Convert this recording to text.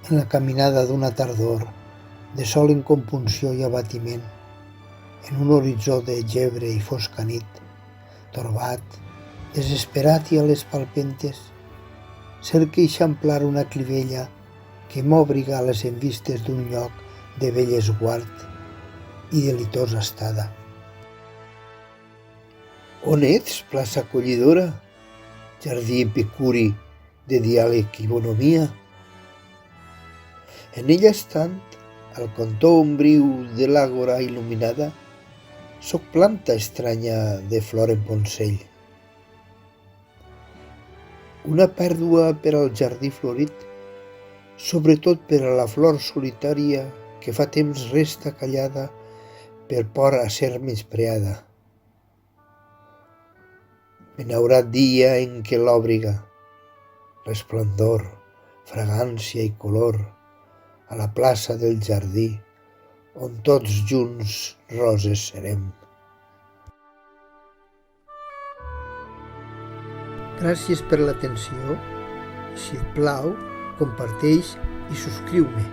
en la caminada d'una tardor, de sol en compunció i abatiment, en un horitzó de gebre i fosca nit, torbat, desesperat i a les palpentes, cerca eixamplar una clivella que m'obriga a les envistes d'un lloc de bell esguard i delitosa estada. On ets, plaça acollidora, jardí epicuri de diàleg i bonomia? En ella estant, al cantó ombriu de l'àgora il·luminada, soc planta estranya de flor en Consell. Una pèrdua per al jardí florit, sobretot per a la flor solitària que fa temps resta callada per por a ser menyspreada. Benaurat dia en què l'òbriga, resplendor, fragància i color, a la plaça del jardí, on tots junts roses serem. Gràcies per l'atenció. Si et plau, comparteix i subscriu-me.